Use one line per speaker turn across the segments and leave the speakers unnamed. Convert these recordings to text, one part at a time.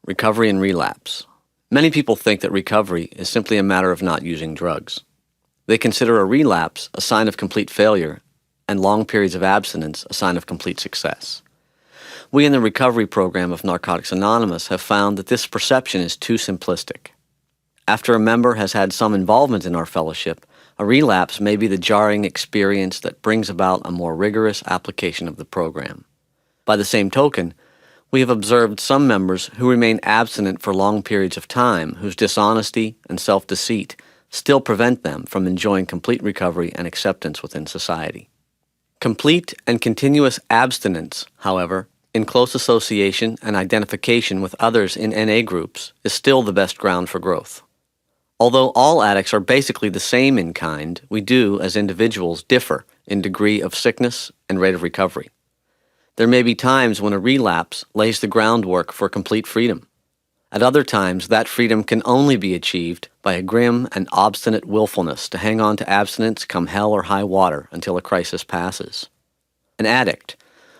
Recovery and relapse. Many people think that recovery is simply a matter of not using drugs. They consider a relapse a sign of complete failure and long periods of abstinence a sign of complete success. We in the recovery program of Narcotics Anonymous have found that this perception is too simplistic. After a member has had some involvement in our fellowship, a relapse may be the jarring experience that brings about a more rigorous application of the program. By the same token, we have observed some members who remain abstinent for long periods of time whose dishonesty and self-deceit still prevent them from enjoying complete recovery and acceptance within society. Complete and continuous abstinence, however, in close association and identification with others in NA groups, is still the best ground for growth. Although all addicts are basically the same in kind, we do, as individuals, differ in degree of sickness and rate of recovery. There may be times when a relapse lays the groundwork for complete freedom. At other times, that freedom can only be achieved by a grim and obstinate willfulness to hang on to abstinence come hell or high water until a crisis passes. An addict,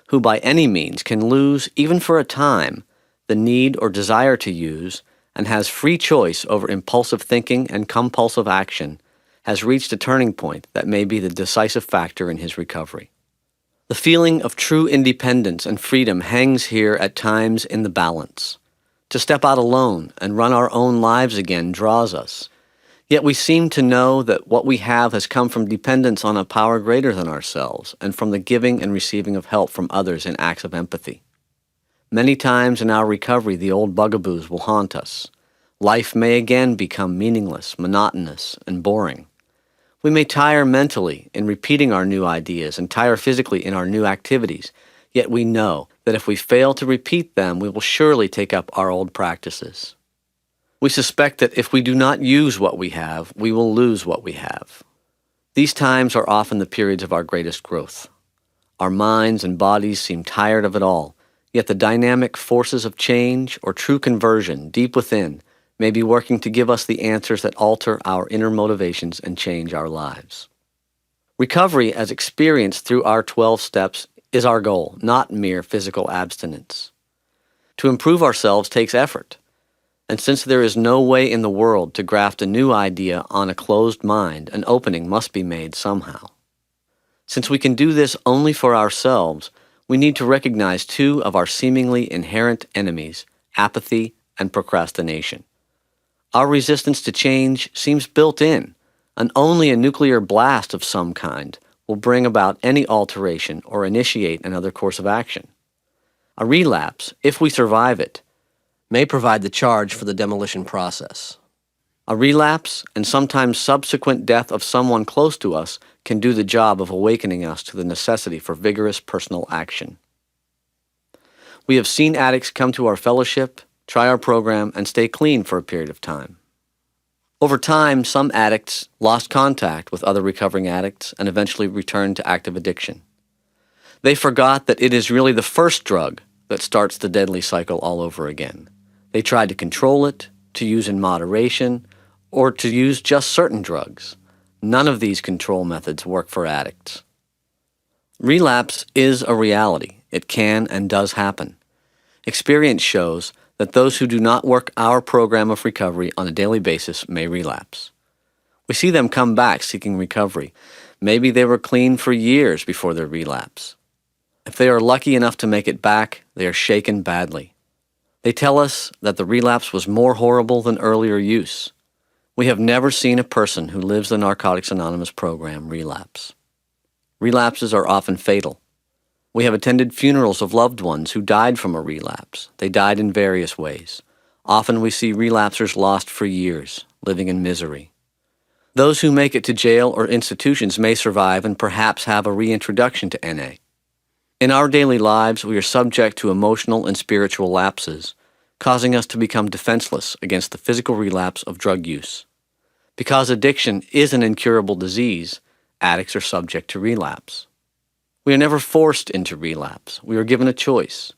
who by any means can lose, even for a time, the need or desire to use, and has free choice over impulsive thinking and compulsive action, has reached a turning point that may be the decisive factor in his recovery. The feeling of true independence and freedom hangs here at times in the balance. To step out alone and run our own lives again draws us, yet we seem to know that what we have has come from dependence on a power greater than ourselves and from the giving and receiving of help from others in acts of empathy. Many times in our recovery, the old bugaboos will haunt us. Life may again become meaningless, monotonous, and boring. We may tire mentally in repeating our new ideas and tire physically in our new activities, yet we know that if we fail to repeat them, we will surely take up our old practices. We suspect that if we do not use what we have, we will lose what we have. These times are often the periods of our greatest growth. Our minds and bodies seem tired of it all, yet the dynamic forces of change or true conversion deep within may be working to give us the answers that alter our inner motivations and change our lives. Recovery as experienced through our 12 steps is our goal, not mere physical abstinence. To improve ourselves takes effort, and since there is no way in the world to graft a new idea on a closed mind, an opening must be made somehow. Since we can do this only for ourselves, we need to recognize two of our seemingly inherent enemies, apathy and procrastination. Our resistance to change seems built in, and only a nuclear blast of some kind will bring about any alteration or initiate another course of action. A relapse, if we survive it, may provide the charge for the demolition process. A relapse and sometimes subsequent death of someone close to us can do the job of awakening us to the necessity for vigorous personal action. We have seen addicts come to our fellowship, try our program, and stay clean for a period of time. Over time, some addicts lost contact with other recovering addicts and eventually returned to active addiction. They forgot that it is really the first drug that starts the deadly cycle all over again. They tried to control it, to use in moderation, or to use just certain drugs. None of these control methods work for addicts. Relapse is a reality. It can and does happen. Experience shows that those who do not work our program of recovery on a daily basis may relapse. We see them come back seeking recovery. Maybe they were clean for years before their relapse. If they are lucky enough to make it back, they are shaken badly. They tell us that the relapse was more horrible than earlier use. We have never seen a person who lives the Narcotics Anonymous program relapse. Relapses are often fatal. We have attended funerals of loved ones who died from a relapse. They died in various ways. Often we see relapsers lost for years, living in misery. Those who make it to jail or institutions may survive and perhaps have a reintroduction to NA. In our daily lives, we are subject to emotional and spiritual lapses, causing us to become defenseless against the physical relapse of drug use. Because addiction is an incurable disease, addicts are subject to relapse. We are never forced into relapse. We are given a choice.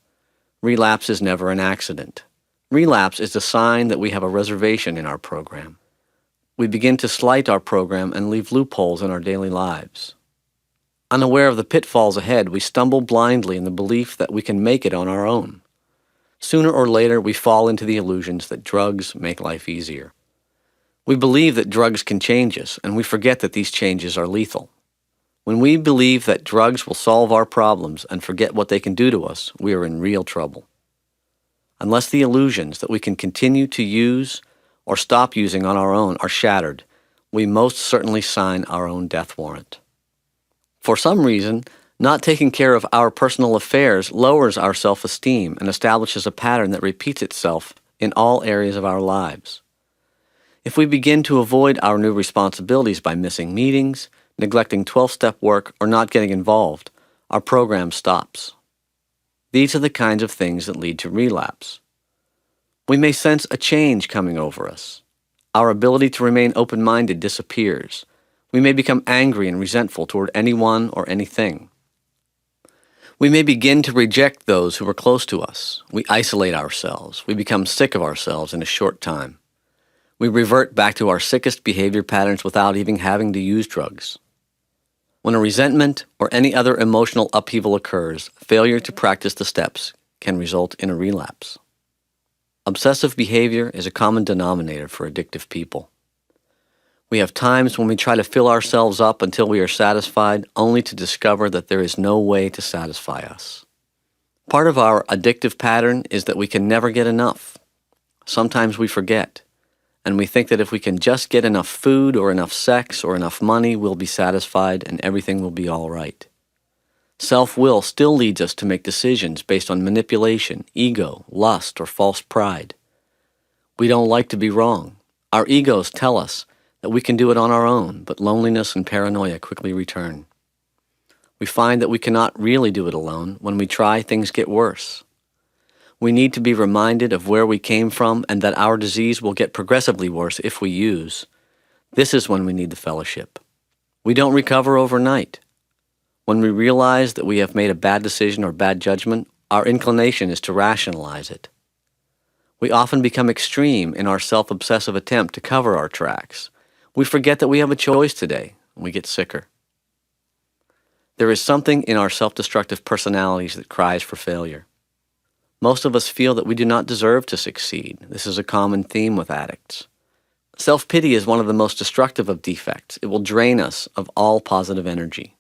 Relapse is never an accident. Relapse is a sign that we have a reservation in our program. We begin to slight our program and leave loopholes in our daily lives. Unaware of the pitfalls ahead, we stumble blindly in the belief that we can make it on our own. Sooner or later, we fall into the illusions that drugs make life easier. We believe that drugs can change us, and we forget that these changes are lethal. When we believe that drugs will solve our problems and forget what they can do to us, we are in real trouble. Unless the illusions that we can continue to use or stop using on our own are shattered, we most certainly sign our own death warrant. For some reason, not taking care of our personal affairs lowers our self-esteem and establishes a pattern that repeats itself in all areas of our lives. If we begin to avoid our new responsibilities by missing meetings, neglecting 12-step work, or not getting involved, our program stops. These are the kinds of things that lead to relapse. We may sense a change coming over us. Our ability to remain open-minded disappears. We may become angry and resentful toward anyone or anything. We may begin to reject those who are close to us. We isolate ourselves. We become sick of ourselves in a short time. We revert back to our sickest behavior patterns without even having to use drugs. When a resentment or any other emotional upheaval occurs, failure to practice the steps can result in a relapse. Obsessive behavior is a common denominator for addictive people. We have times when we try to fill ourselves up until we are satisfied, only to discover that there is no way to satisfy us. Part of our addictive pattern is that we can never get enough. Sometimes we forget, and we think that if we can just get enough food or enough sex or enough money, we'll be satisfied and everything will be all right. Self-will still leads us to make decisions based on manipulation, ego, lust, or false pride. We don't like to be wrong. Our egos tell us that we can do it on our own, but loneliness and paranoia quickly return. We find that we cannot really do it alone. When we try, things get worse. We need to be reminded of where we came from and that our disease will get progressively worse if we use. This is when we need the fellowship. We don't recover overnight. When we realize that we have made a bad decision or bad judgment, our inclination is to rationalize it. We often become extreme in our self-obsessive attempt to cover our tracks. We forget that we have a choice today, and we get sicker. There is something in our self-destructive personalities that cries for failure. Most of us feel that we do not deserve to succeed. This is a common theme with addicts. Self-pity is one of the most destructive of defects. It will drain us of all positive energy.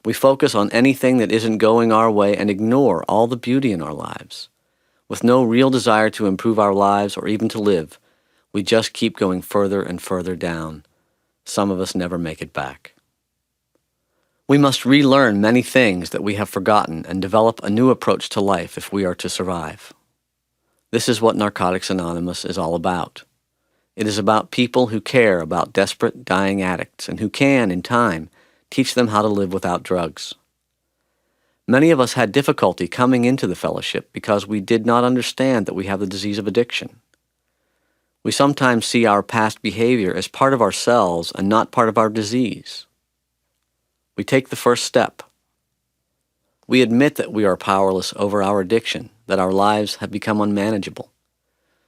We focus on anything that isn't going our way and ignore all the beauty in our lives. With no real desire to improve our lives or even to live, we just keep going further and further down. Some of us never make it back. We must relearn many things that we have forgotten and develop a new approach to life if we are to survive. This is what Narcotics Anonymous is all about. It is about people who care about desperate, dying addicts and who can, in time, teach them how to live without drugs. Many of us had difficulty coming into the fellowship because we did not understand that we have the disease of addiction. We sometimes see our past behavior as part of ourselves and not part of our disease. We take the first step. We admit that we are powerless over our addiction, that our lives have become unmanageable.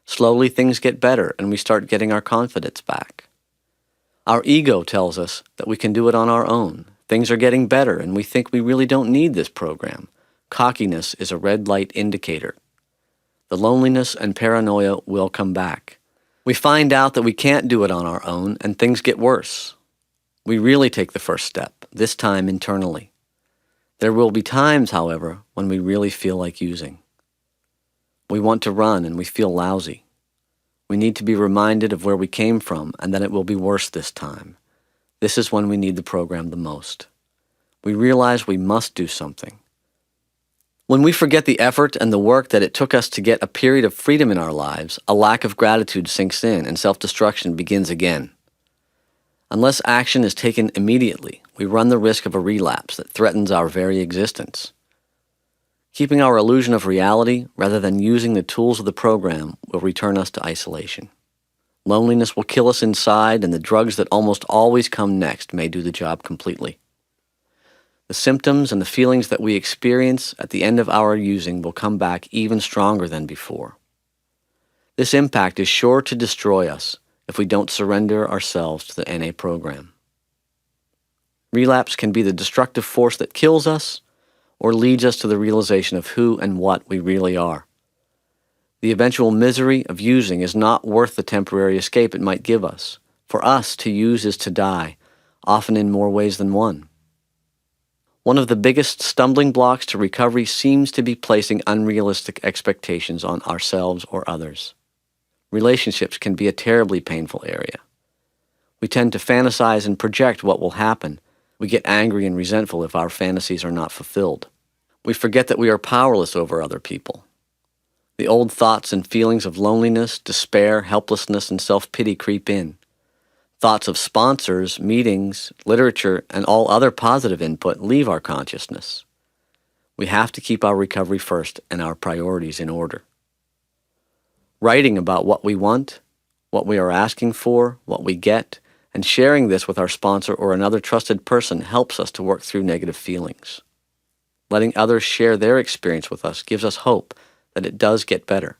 Slowly things get better and we start getting our confidence back. Our ego tells us that we can do it on our own. Things are getting better and we think we really don't need this program. Cockiness is a red light indicator. The loneliness and paranoia will come back. We find out that we can't do it on our own and things get worse. We really take the first step, this time internally. There will be times, however, when we really feel like using. We want to run and we feel lousy. We need to be reminded of where we came from and that it will be worse this time. This is when we need the program the most. We realize we must do something. When we forget the effort and the work that it took us to get a period of freedom in our lives, a lack of gratitude sinks in and self-destruction begins again. Unless action is taken immediately, we run the risk of a relapse that threatens our very existence. Keeping our illusion of reality, rather than using the tools of the program, will return us to isolation. Loneliness will kill us inside, and the drugs that almost always come next may do the job completely. The symptoms and the feelings that we experience at the end of our using will come back even stronger than before. This impact is sure to destroy us if we don't surrender ourselves to the NA program. Relapse can be the destructive force that kills us or leads us to the realization of who and what we really are. The eventual misery of using is not worth the temporary escape it might give us. For us, to use is to die, often in more ways than one. One of the biggest stumbling blocks to recovery seems to be placing unrealistic expectations on ourselves or others. Relationships can be a terribly painful area. We tend to fantasize and project what will happen. We get angry and resentful if our fantasies are not fulfilled. We forget that we are powerless over other people. The old thoughts and feelings of loneliness, despair, helplessness, and self-pity creep in. Thoughts of sponsors, meetings, literature, and all other positive input leave our consciousness. We have to keep our recovery first and our priorities in order. Writing about what we want, what we are asking for, what we get, and sharing this with our sponsor or another trusted person helps us to work through negative feelings. Letting others share their experience with us gives us hope that it does get better.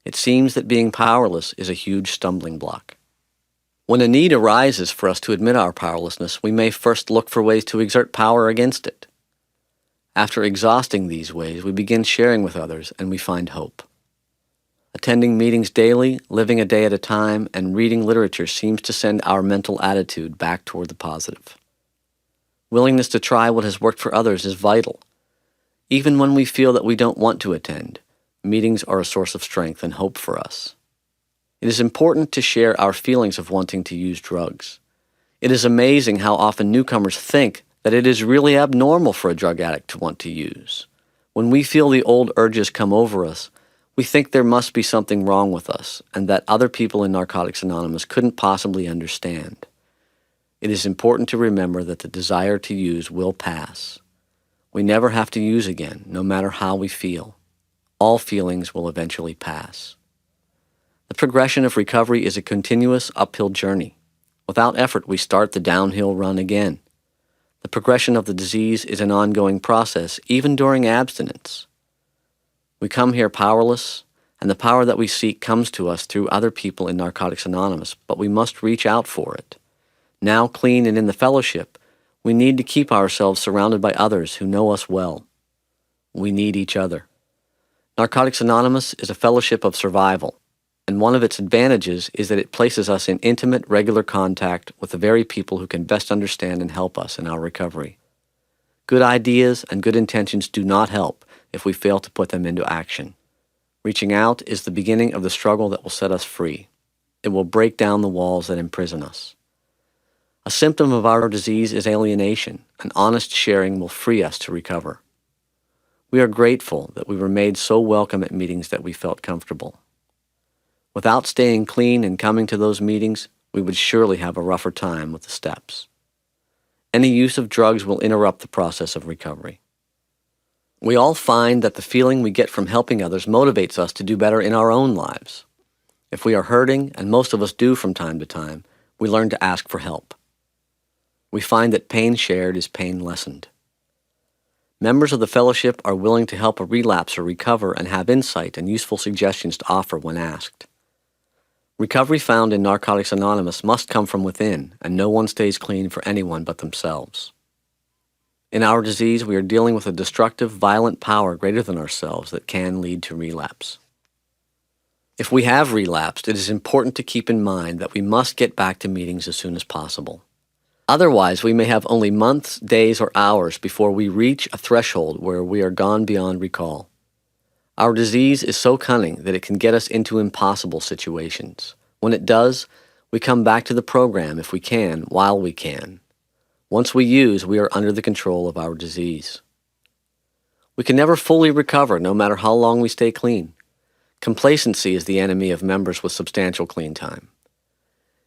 It seems that being powerless is a huge stumbling block. When a need arises for us to admit our powerlessness, we may first look for ways to exert power against it. After exhausting these ways, we begin sharing with others and we find hope. Attending meetings daily, living a day at a time, and reading literature seems to send our mental attitude back toward the positive. Willingness to try what has worked for others is vital. Even when we feel that we don't want to attend, meetings are a source of strength and hope for us. It is important to share our feelings of wanting to use drugs. It is amazing how often newcomers think that it is really abnormal for a drug addict to want to use. When we feel the old urges come over us, we think there must be something wrong with us and that other people in Narcotics Anonymous couldn't possibly understand. It is important to remember that the desire to use will pass. We never have to use again, no matter how we feel. All feelings will eventually pass. The progression of recovery is a continuous uphill journey. Without effort, we start the downhill run again. The progression of the disease is an ongoing process, even during abstinence. We come here powerless, and the power that we seek comes to us through other people in Narcotics Anonymous, but we must reach out for it. Now clean and in the fellowship, we need to keep ourselves surrounded by others who know us well. We need each other. Narcotics Anonymous is a fellowship of survival, and one of its advantages is that it places us in intimate, regular contact with the very people who can best understand and help us in our recovery. Good ideas and good intentions do not help if we fail to put them into action. Reaching out is the beginning of the struggle that will set us free. It will break down the walls that imprison us. A symptom of our disease is alienation, and honest sharing will free us to recover. We are grateful that we were made so welcome at meetings that we felt comfortable. Without staying clean and coming to those meetings, we would surely have a rougher time with the steps. Any use of drugs will interrupt the process of recovery. We all find that the feeling we get from helping others motivates us to do better in our own lives. If we are hurting, and most of us do from time to time, we learn to ask for help. We find that pain shared is pain lessened. Members of the fellowship are willing to help a relapser recover and have insight and useful suggestions to offer when asked. Recovery found in Narcotics Anonymous must come from within, and no one stays clean for anyone but themselves. In our disease, we are dealing with a destructive, violent power greater than ourselves that can lead to relapse. If we have relapsed, it is important to keep in mind that we must get back to meetings as soon as possible. Otherwise, we may have only months, days, or hours before we reach a threshold where we are gone beyond recall. Our disease is so cunning that it can get us into impossible situations. When it does, we come back to the program if we can, while we can. Once we use, we are under the control of our disease. We can never fully recover, no matter how long we stay clean. Complacency is the enemy of members with substantial clean time.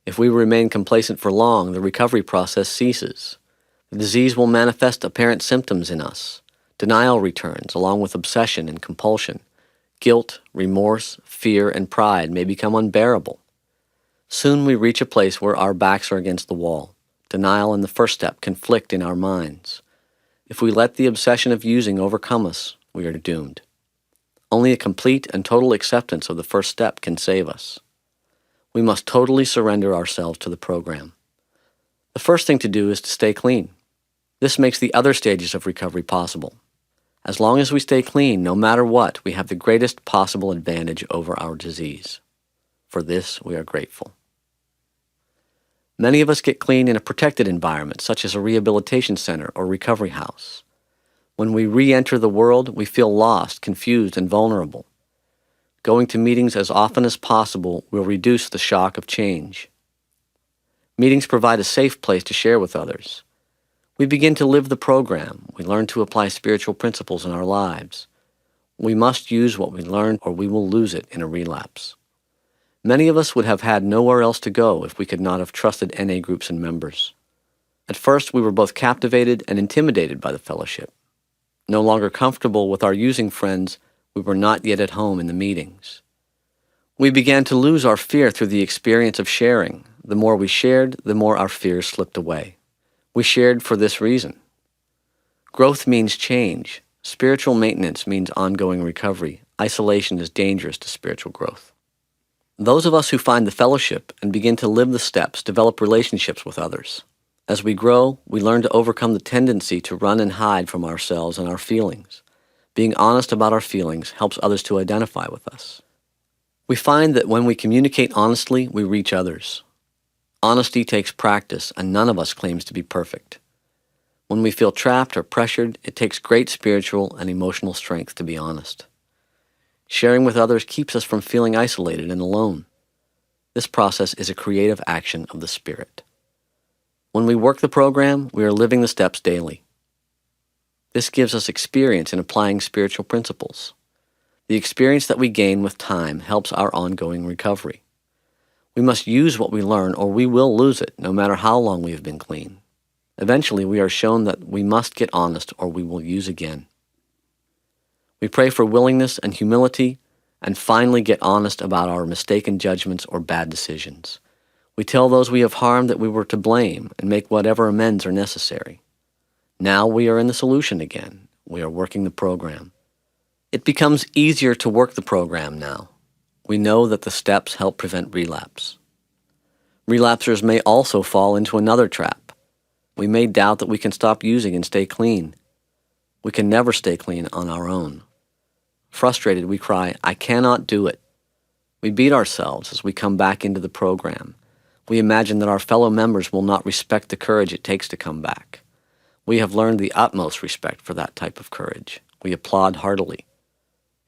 If we remain complacent for long, the recovery process ceases. The disease will manifest apparent symptoms in us. Denial returns, along with obsession and compulsion. Guilt, remorse, fear, and pride may become unbearable. Soon we reach a place where our backs are against the wall. Denial and the first step conflict in our minds. If we let the obsession of using overcome us, we are doomed. Only a complete and total acceptance of the first step can save us. We must totally surrender ourselves to the program. The first thing to do is to stay clean. This makes the other stages of recovery possible. As long as we stay clean, no matter what, we have the greatest possible advantage over our disease. For this, we are grateful. Many of us get clean in a protected environment, such as a rehabilitation center or recovery house. When we re-enter the world, we feel lost, confused, and vulnerable. Going to meetings as often as possible will reduce the shock of change. Meetings provide a safe place to share with others. We begin to live the program. We learn to apply spiritual principles in our lives. We must use what we learn or we will lose it in a relapse. Many of us would have had nowhere else to go if we could not have trusted NA groups and members. At first, we were both captivated and intimidated by the fellowship. No longer comfortable with our using friends, we were not yet at home in the meetings. We began to lose our fear through the experience of sharing. The more we shared, the more our fears slipped away. We shared for this reason. Growth means change. Spiritual maintenance means ongoing recovery. Isolation is dangerous to spiritual growth. Those of us who find the fellowship and begin to live the steps develop relationships with others. As we grow, we learn to overcome the tendency to run and hide from ourselves and our feelings. Being honest about our feelings helps others to identify with us. We find that when we communicate honestly, we reach others. Honesty takes practice, and none of us claims to be perfect. When we feel trapped or pressured, it takes great spiritual and emotional strength to be honest. Sharing with others keeps us from feeling isolated and alone. This process is a creative action of the Spirit. When we work the program, we are living the steps daily. This gives us experience in applying spiritual principles. The experience that we gain with time helps our ongoing recovery. We must use what we learn or we will lose it, no matter how long we have been clean. Eventually, we are shown that we must get honest or we will use again. We pray for willingness and humility and finally get honest about our mistaken judgments or bad decisions. We tell those we have harmed that we were to blame and make whatever amends are necessary. Now we are in the solution again. We are working the program. It becomes easier to work the program now. We know that the steps help prevent relapse. Relapsers may also fall into another trap. We may doubt that we can stop using and stay clean. We can never stay clean on our own. Frustrated, we cry, "I cannot do it." We beat ourselves as we come back into the program. We imagine that our fellow members will not respect the courage it takes to come back. We have learned the utmost respect for that type of courage. We applaud heartily.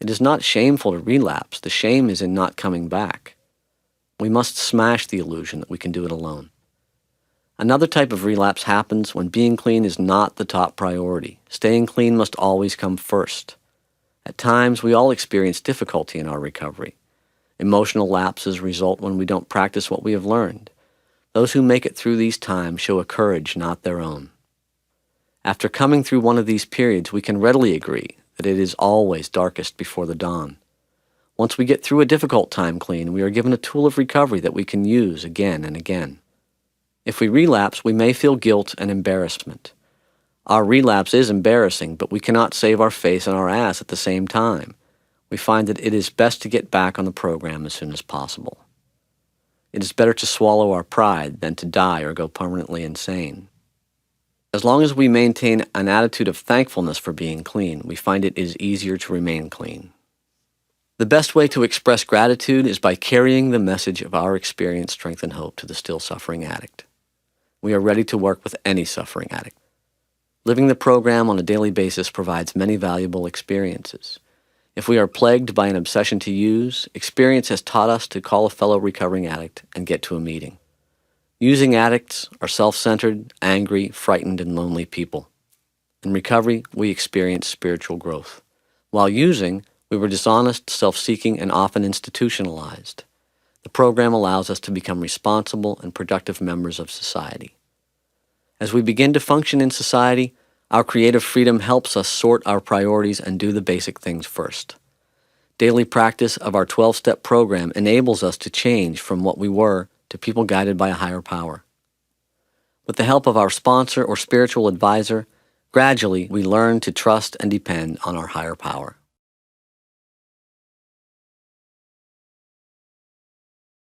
It is not shameful to relapse. The shame is in not coming back. We must smash the illusion that we can do it alone. Another type of relapse happens when being clean is not the top priority. Staying clean must always come first. At times, we all experience difficulty in our recovery. Emotional lapses result when we don't practice what we have learned. Those who make it through these times show a courage not their own. After coming through one of these periods, we can readily agree that it is always darkest before the dawn. Once we get through a difficult time clean, we are given a tool of recovery that we can use again and again. If we relapse, we may feel guilt and embarrassment. Our relapse is embarrassing, but we cannot save our face and our ass at the same time. We find that it is best to get back on the program as soon as possible. It is better to swallow our pride than to die or go permanently insane. As long as we maintain an attitude of thankfulness for being clean, we find it is easier to remain clean. The best way to express gratitude is by carrying the message of our experience, strength, and hope to the still suffering addict. We are ready to work with any suffering addict. Living the program on a daily basis provides many valuable experiences. If we are plagued by an obsession to use, experience has taught us to call a fellow recovering addict and get to a meeting. Using addicts are self-centered, angry, frightened, and lonely people. In recovery, we experience spiritual growth. While using, we were dishonest, self-seeking, and often institutionalized. The program allows us to become responsible and productive members of society. As we begin to function in society, our creative freedom helps us sort our priorities and do the basic things first. Daily practice of our 12-step program enables us to change from what we were to people guided by a higher power. With the help of our sponsor or spiritual advisor, gradually we learn to trust and depend on our higher power.